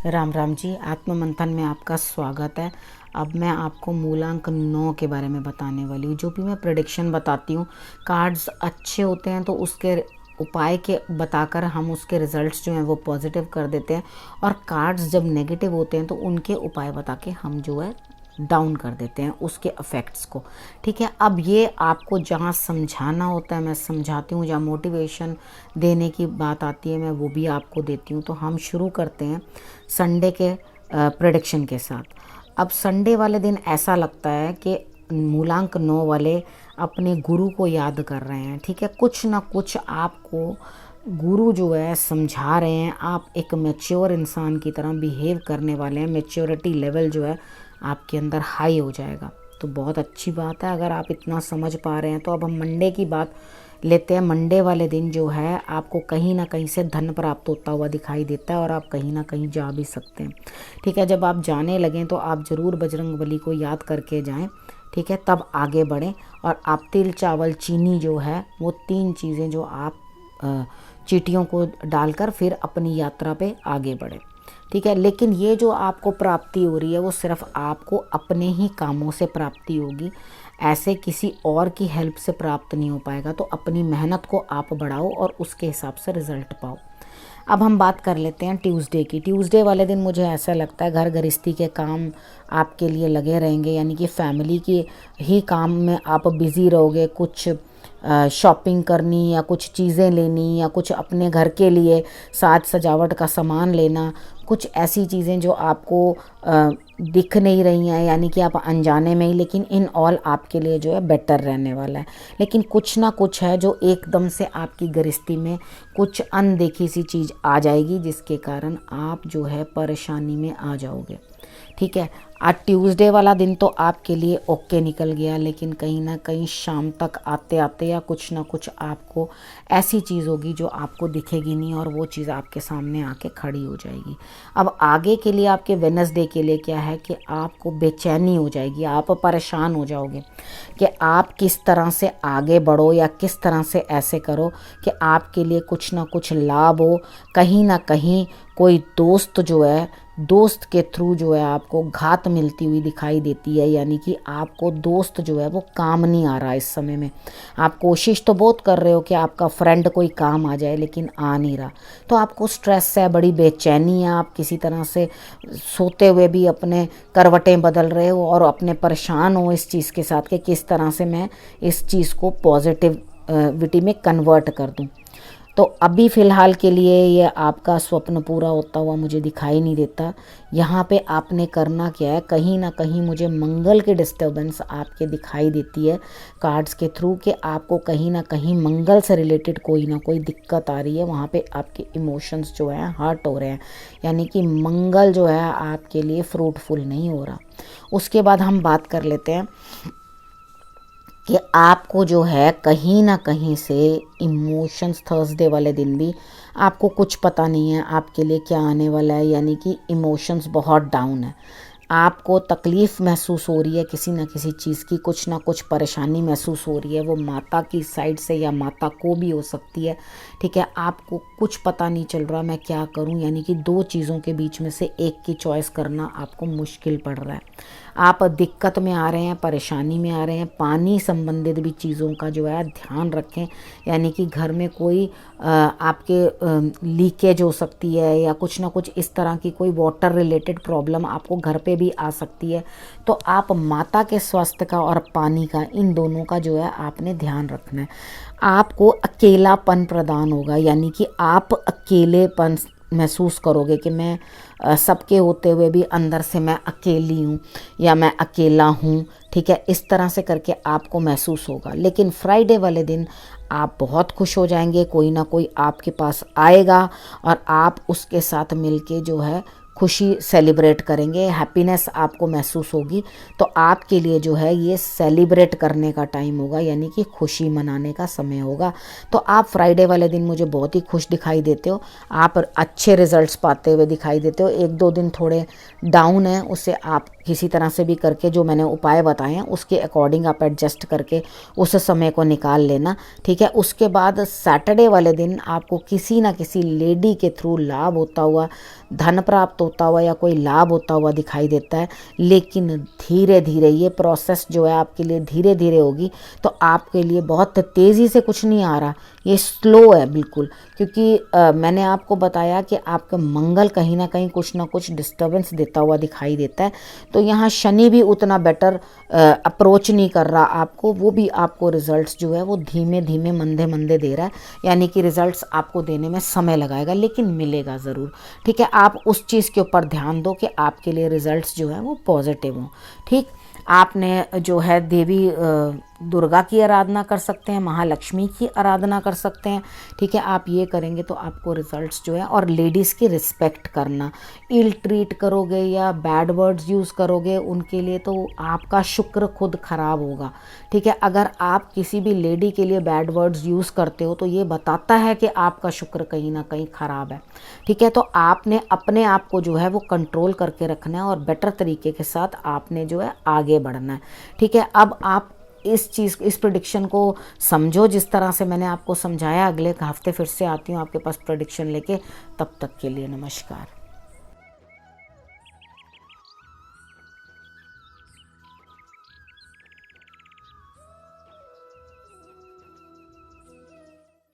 राम राम जी। आत्म मंथन में आपका स्वागत है। अब मैं आपको मूलांक 9 के बारे में बताने वाली हूँ। जो भी मैं प्रेडिक्शन बताती हूँ, कार्ड्स अच्छे होते हैं तो उसके उपाय के बताकर हम उसके रिजल्ट्स जो हैं वो पॉजिटिव कर देते हैं, और कार्ड्स जब नेगेटिव होते हैं तो उनके उपाय बता के हम जो है डाउन कर देते हैं उसके इफ़ेक्ट्स को। ठीक है, अब ये आपको जहाँ समझाना होता है मैं समझाती हूँ, जहाँ मोटिवेशन देने की बात आती है मैं वो भी आपको देती हूँ। तो हम शुरू करते हैं संडे के प्रेडिक्शन के साथ। अब संडे वाले दिन ऐसा लगता है कि मूलांक 9 वाले अपने गुरु को याद कर रहे हैं। ठीक है, कुछ ना कुछ आपको गुरु जो है समझा रहे हैं। आप एक मैच्योर इंसान की तरह बिहेव करने वाले हैं। मैच्योरिटी लेवल जो है आपके अंदर हाई हो जाएगा, तो बहुत अच्छी बात है अगर आप इतना समझ पा रहे हैं। तो अब हम मंडे की बात लेते हैं। मंडे वाले दिन जो है आपको कहीं ना कहीं से धन प्राप्त होता हुआ दिखाई देता है, और आप कहीं ना कहीं जा भी सकते हैं। ठीक है, जब आप जाने लगें तो आप ज़रूर बजरंगबली को याद करके जाएं। ठीक है, तब आगे बढ़ें। और आप तिल चावल चीनी जो है वो 3 चीज़ें जो आप चीटियों को डालकर फिर अपनी यात्रा पे आगे बढ़ें। ठीक है, लेकिन ये जो आपको प्राप्ति हो रही है वो सिर्फ आपको अपने ही कामों से प्राप्ति होगी, ऐसे किसी और की हेल्प से प्राप्त नहीं हो पाएगा। तो अपनी मेहनत को आप बढ़ाओ और उसके हिसाब से रिजल्ट पाओ। अब हम बात कर लेते हैं ट्यूसडे की। ट्यूसडे वाले दिन मुझे ऐसा लगता है घर गृहस्थी के काम आपके लिए लगे रहेंगे, यानी कि फैमिली के ही काम में आप बिज़ी रहोगे। कुछ शॉपिंग करनी या कुछ चीज़ें लेनी या कुछ अपने घर के लिए साज सजावट का सामान लेना, कुछ ऐसी चीज़ें जो आपको दिख नहीं रही हैं, यानी कि आप अनजाने में ही, लेकिन इन ऑल आपके लिए जो है बेटर रहने वाला है। लेकिन कुछ ना कुछ है जो एकदम से आपकी गृहस्थी में कुछ अनदेखी सी चीज़ आ जाएगी, जिसके कारण आप जो है परेशानी में आ जाओगे। ठीक है, आज ट्यूसडे वाला दिन तो आपके लिए ओके निकल गया, लेकिन कहीं ना कहीं शाम तक आते आते या कुछ ना कुछ आपको ऐसी चीज़ होगी जो आपको दिखेगी नहीं, और वो चीज़ आपके सामने आके खड़ी हो जाएगी। अब आगे के लिए आपके वेडनेसडे के लिए क्या है कि आपको बेचैनी हो जाएगी, आप परेशान हो जाओगे कि आप किस तरह से आगे बढ़ो या किस तरह से ऐसे करो कि आपके लिए कुछ ना कुछ लाभ हो। कहीं ना कहीं कोई दोस्त जो है, दोस्त के थ्रू जो है आपको घात मिलती हुई दिखाई देती है, यानी कि आपको दोस्त जो है वो काम नहीं आ रहा है इस समय में। आप कोशिश तो बहुत कर रहे हो कि आपका फ्रेंड कोई काम आ जाए, लेकिन आ नहीं रहा। तो आपको स्ट्रेस है, बड़ी बेचैनी है, आप किसी तरह से सोते हुए भी अपने करवटें बदल रहे हो और अपने परेशान हो इस चीज़ के साथ कि किस तरह से मैं इस चीज़ को पॉजिटिविटी में कन्वर्ट कर दूं। तो अभी फ़िलहाल के लिए ये आपका स्वप्न पूरा होता हुआ मुझे दिखाई नहीं देता। यहाँ पे आपने करना क्या है, कहीं ना कहीं मुझे मंगल की डिस्टर्बेंस आपके दिखाई देती है कार्ड्स के थ्रू, कि आपको कहीं ना कहीं मंगल से रिलेटेड कोई ना कोई दिक्कत आ रही है। वहाँ पे आपके इमोशंस जो हैं हर्ट हो रहे हैं, यानी कि मंगल जो है आपके लिए फ्रूटफुल नहीं हो रहा। उसके बाद हम बात कर लेते हैं कि आपको जो है कहीं ना कहीं से इमोशंस, थर्सडे वाले दिन भी आपको कुछ पता नहीं है आपके लिए क्या आने वाला है, यानी कि इमोशंस बहुत डाउन है। आपको तकलीफ़ महसूस हो रही है किसी न किसी चीज़ की, कुछ ना कुछ परेशानी महसूस हो रही है, वो माता की साइड से या माता को भी हो सकती है। ठीक है, आपको कुछ पता नहीं चल रहा मैं क्या करूं, यानी कि 2 चीज़ों के बीच में से एक की चॉइस करना आपको मुश्किल पड़ रहा है। आप दिक्कत में आ रहे हैं, परेशानी में आ रहे हैं। पानी संबंधित भी चीज़ों का जो है ध्यान रखें, यानी कि घर में कोई आपके लीकेज हो सकती है या कुछ ना कुछ इस तरह की कोई वाटर रिलेटेड प्रॉब्लम आपको घर पे भी आ सकती है। तो आप माता के स्वास्थ्य का और पानी का, इन दोनों का जो है आपने ध्यान रखना है। आपको अकेलापन प्रदान होगा, यानी कि आप अकेलेपन महसूस करोगे कि मैं सबके होते हुए भी अंदर से मैं अकेली हूँ या मैं अकेला हूँ। ठीक है, इस तरह से करके आपको महसूस होगा। लेकिन फ्राइडे वाले दिन आप बहुत खुश हो जाएंगे, कोई ना कोई आपके पास आएगा और आप उसके साथ मिलके जो है खुशी सेलिब्रेट करेंगे, हैप्पीनेस आपको महसूस होगी। तो आपके लिए जो है ये सेलिब्रेट करने का टाइम होगा, यानी कि खुशी मनाने का समय होगा। तो आप फ्राइडे वाले दिन मुझे बहुत ही खुश दिखाई देते हो, आप अच्छे रिजल्ट्स पाते हुए दिखाई देते हो। 1-2 दिन थोड़े डाउन है, उससे आप किसी तरह से भी करके जो मैंने उपाय बताए हैं उसके अकॉर्डिंग आप एडजस्ट करके उस समय को निकाल लेना। ठीक है, उसके बाद सैटरडे वाले दिन आपको किसी ना किसी लेडी के थ्रू लाभ होता हुआ, धन प्राप्त होता हुआ या कोई लाभ होता हुआ दिखाई देता है, लेकिन धीरे धीरे ये प्रोसेस जो है आपके लिए धीरे धीरे होगी। तो आपके लिए बहुत तेज़ी से कुछ नहीं आ रहा, ये स्लो है बिल्कुल, क्योंकि मैंने आपको बताया कि आपका मंगल कहीं ना कहीं कुछ ना कुछ डिस्टर्बेंस देता हुआ दिखाई देता है। तो यहाँ शनि भी उतना बेटर अप्रोच नहीं कर रहा आपको, वो भी आपको रिजल्ट्स जो है वो धीमे धीमे मंदे मंदे दे रहा है, यानी कि रिजल्ट्स आपको देने में समय लगाएगा, लेकिन मिलेगा ज़रूर। ठीक है, आप उस चीज़ के ऊपर ध्यान दो कि आपके लिए रिजल्ट्स जो है वो पॉजिटिव हों। ठीक, आपने जो है देवी दुर्गा की आराधना कर सकते हैं, महालक्ष्मी की आराधना कर सकते हैं। ठीक है, आप ये करेंगे तो आपको रिजल्ट्स जो है, और लेडीज़ की रिस्पेक्ट करना, इल ट्रीट करोगे या बैड वर्ड्स यूज़ करोगे उनके लिए तो आपका शुक्र खुद ख़राब होगा। ठीक है, अगर आप किसी भी लेडी के लिए बैड वर्ड्स यूज़ करते हो तो ये बताता है कि आपका शुक्र कहीं ना कहीं ख़राब है। ठीक है, तो आपने अपने आप को जो है वो कंट्रोल करके रखना है और बेटर तरीके के साथ आपने जो है आगे बढ़ना है। ठीक है, अब आप इस प्रेडिक्शन को समझो जिस तरह से मैंने आपको समझाया। अगले हफ्ते फिर से आती हूँ आपके पास प्रेडिक्शन लेके, तब तक के लिए नमस्कार।